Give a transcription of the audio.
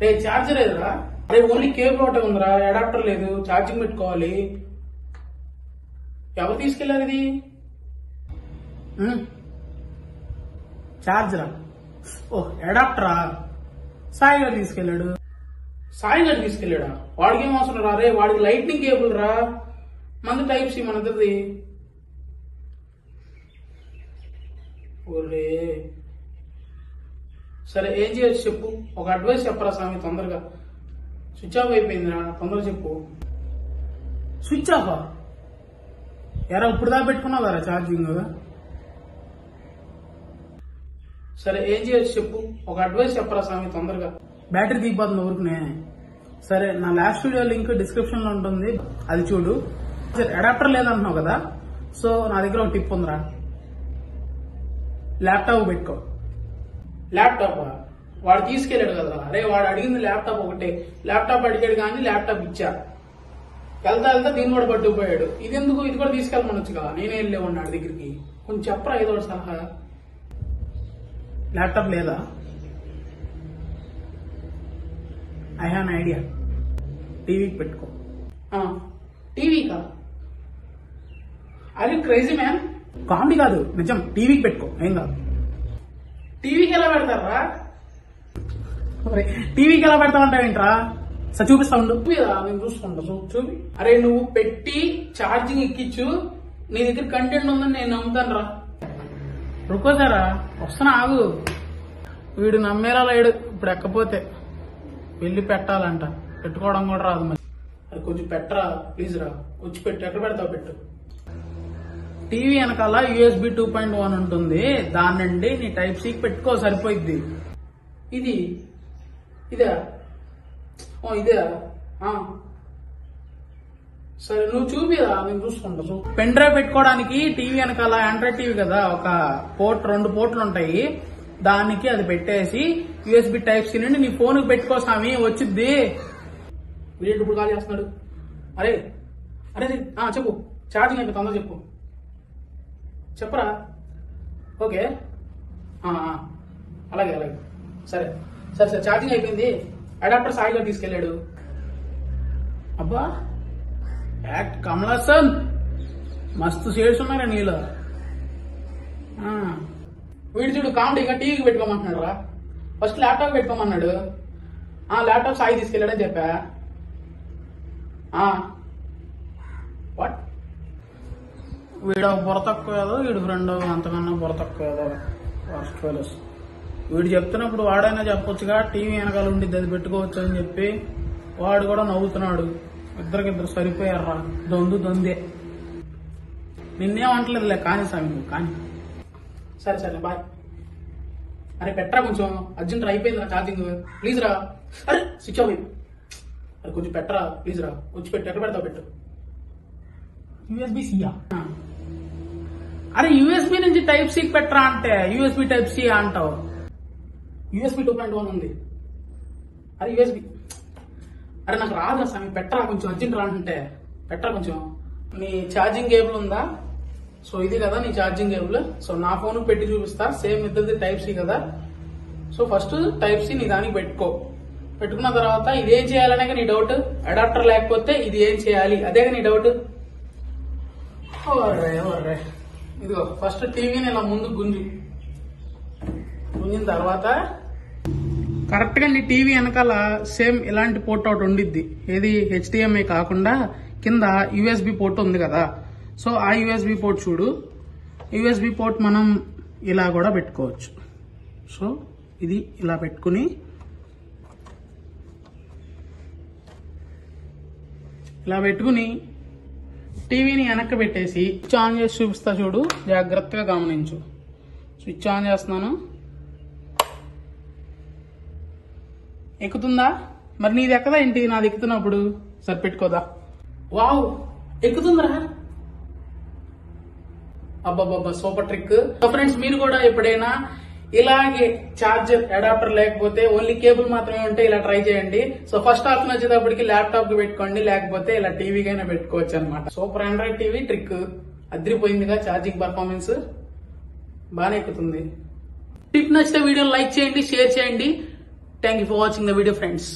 రే charger లేదురా. అరే only cable ఒకటే ఉందిరా, అడాప్టర్ లేదు, ఛార్జింగ్ పెట్టుకోవాలి. ఎవరు తీసుకెళ్లారు ఇది? చార్జరా? ఓ అడాప్టరా? సాయి గారు తీసుకెళ్లాడు. సాయి గారు తీసుకెళ్లాడా? వాడికి ఏం అవసరం రా రే, వాడికి లైట్నింగ్ కేబుల్ రా, మంది టైప్ సి మనది. ఓరే సరే ఏం చేయొచ్చు చెప్పు, ఒక అడ్వైస్ చెప్పరా స్వామి తొందరగా. స్విచ్ ఆఫ్ అయిపోయిందిరా, తొందరగా చెప్పు. స్విచ్ ఆఫా? ఎరా ఇప్పుడు దా పెట్టుకున్నావు కదా ఛార్జింగ్? సరే ఏం చేయొచ్చు చెప్పు, ఒక అడ్వైస్ చెప్పరా స్వామి తొందరగా. బ్యాటరీ దిగిపోతుంది ఊరుకునే. సరే నా లాస్ట్ వీడియో లింక్ డిస్క్రిప్షన్ లో ఉంటుంది, అది చూడు. అడాప్టర్ లేదంటున్నావు కదా, సో నా దగ్గర ఒక టిప్ ఉందిరా. ల్యాప్టాప్ పెట్టుకో. ల్యాప్టాప్ వాడు తీసుకెళ్లాడు కదా, అరే వాడు అడిగింది ల్యాప్టాప్ ఒకటే. ల్యాప్టాప్ అడిగాడు కానీ ల్యాప్టాప్ ఇచ్చా. వెళ్తా వెళ్తా దీన్ని కూడా పట్టుకుపోయాడు. ఇది ఎందుకు, ఇది కూడా తీసుకెళ్ళమనొచ్చుగా, నేనే వెళ్ళేవాడిని వాడి దగ్గరికి. కొంచెం చెప్పరా ఏదో సలహా. ల్యాప్టాప్ లేదా? I have an idea. టీవీకి పెట్టుకో. టీవీకా? అది క్రేజీ మ్యాన్. కామెడీ కాదు, నిజం. టీవీకి పెట్టుకో, ఏం కాదు. టీవీకి ఎలా పెడతారా? టీవీకి ఎలా పెడతామంటావేంట్రా? సార్ చూపిస్తా ఉండు. నేను చూసుకుంటా, చూపి. అరే నువ్వు పెట్టి ఛార్జింగ్ ఎక్కించు, నీ దగ్గర కంటెంట్ ఉందని నేను నమ్ముతాను రా. రుకోసారా వస్తున్నా, ఆగు. వీడు నమ్మేలా లేడు, ఇప్పుడు ఎక్కపోతే వెళ్ళి పెట్టాలంట. పెట్టుకోవడం కూడా రాదు మరి. అది కొంచెం పెట్టరా ప్లీజ్ రా, వచ్చి పెట్టు. ఎక్కడ పెడతావు పెట్టు. టీవీ వెనకాల USB 2.1 ఉంటుంది, దాని నుండి నీ టైప్ సి పెట్టుకో, సరిపోయిద్ది. ఇది ఇదే? ఇదే? సరే నువ్వు చూపిరా, నేను చూసుకుంటా. పెన్ డ్రైవ్ పెట్టుకోవడానికి టీవీ వెనకాల, ఆండ్రాయిడ్ టీవీ కదా, ఒక పోర్ట్, 2 పోర్టులు ఉంటాయి, దానికి అది పెట్టేసి USB టైప్ సి నుండి నీ ఫోన్ కి పెట్టుకో స్వామి, వచ్చిద్ది. వీడు ఇప్పుడు కాల్ చేస్తున్నాడు. అరే అరే చెప్పు, ఛార్జింగ్ అయిపోయి తొందరగా చెప్పు. చెప్పరా? ఓకే అలాగే అలాగే. సరే సరే సరే ఛార్జింగ్ అయిపోయింది. అడాప్టర్ సాయి గారు తీసుకెళ్లాడు. అబ్బా యాక్ట్ కమలాసన్, మస్తు షేడ్స్ ఉన్నారా నీలో. వీడు చూడు కామెడీగా టీవీకి పెట్టుకోమంటున్నాడు రా. ఫస్ట్ ల్యాప్టాప్ పెట్టుకోమన్నాడు. ల్యాప్టాప్ సాయి తీసుకెళ్లాడని చెప్పా. వాట్? వీడు బుర్ర తక్కువ ఏదో, వీడు ఫ్రెండ్ అంతకన్నా బుర్ర తక్కువ ఏదో. ఫస్ట్ ఫెలోస్ వీడు చెప్తున్నప్పుడు వాడైనా చెప్పొచ్చుగా, టీవీ వెనకాల ఉండిద్ది అది పెట్టుకోవచ్చు అని చెప్పి. వాడు కూడా నవ్వుతున్నాడు. ఇద్దరికిద్దరు సరిపోయారా, దొందే. నిన్నేమంటలేదులే కానీ స్వామి నువ్వు కానీ. సరే సరే బాయ్. అరే పెట్టరా కొంచెం అర్జెంట్, అయిపోయింది రా ఛార్జింగ్, ప్లీజ్ రా. అరే స్విచ్ ఆఫ్ అయిపోయి. అరే కొంచెం పెట్టరా ప్లీజ్ రా, వచ్చి పెట్టు. ఎక్కడ పెడతావు పెట్టు. USB-C? అరే USB నుంచి టైప్ సి పెట్టరా అంటే USB టైప్ సి అంటావు. USB 2.1 ఉంది. అరే USB. అరే నాకు రాదురా స్వామి, పెట్టరా కొంచెం అర్జెంట్ రా అంటే. పెట్టరా కొంచెం. నీ ఛార్జింగ్ కేబుల్ ఉందా? సో ఇది కదా నీ ఛార్జింగ్ కేబుల్. సో నా ఫోన్ పెట్టి చూపిస్తా, సేమ్ ఇద్దరిది టైప్ సి కదా. సో ఫస్ట్ టైప్ సి నీ దానికి పెట్టుకో. పెట్టుకున్న తర్వాత ఇదేం చేయాలనే నీ డౌట్. అడాప్టర్ లేకపోతే ఇది ఏం చేయాలి, అదే నీ డౌట్. ఇదిగో ఫస్ట్ టీవీని ఇలా ముందు గుంజిన తర్వాత కరెక్ట్ గా నీ టీవీ వెనకాల సేమ్ ఇలాంటి పోర్ట్ ఒకటి ఉండిద్ది. ఏది HDMI కాకుండా కింద USB పోర్ట్ ఉంది కదా. సో ఆ USB పోర్ట్ చూడు. USB పోర్ట్ మనం ఇలా కూడా పెట్టుకోవచ్చు. సో ఇది ఇలా పెట్టుకుని టీవీని వెనక్కి పెట్టేసి స్విచ్ ఆన్ చేసి చూపిస్తా చూడు, జాగ్రత్తగా గమనించు. స్విచ్ ఆన్ చేస్తున్నాను. ఎక్కుతుందా? మరి నీది ఎక్కదా ఏంటి? నాది ఎక్కుతున్నప్పుడు సరిపెట్టుకోదా? వావ్ ఎక్కుతుందిరా. అబ్బాబ్బా సూపర్ ట్రిక్. ఫ్రెండ్స్ మీరు కూడా ఎప్పుడైనా ఇలాగే చార్జర్ అడాప్టర్ లేకపోతే ఓన్లీ కేబుల్ మాత్రమే ఉంటే ఇలా ట్రై చేయండి. సో ఫస్ట్ ఆప్షన్ వచ్చేటప్పటికి ల్యాప్టాప్ కి పెట్టుకోండి, లేకపోతే ఇలా టీవీకైనా పెట్టుకోవచ్చు అనమాట. సూపర్ ఆండ్రాయిడ్ టీవీ ట్రిక్ అదిరిపోయిందిగా. ఛార్జింగ్ పర్ఫార్మెన్స్ బాగానే ఎక్కుతుంది. టిప్ నచ్చితే వీడియో లైక్ చేయండి, షేర్ చేయండి. Thank you for watching the video friends.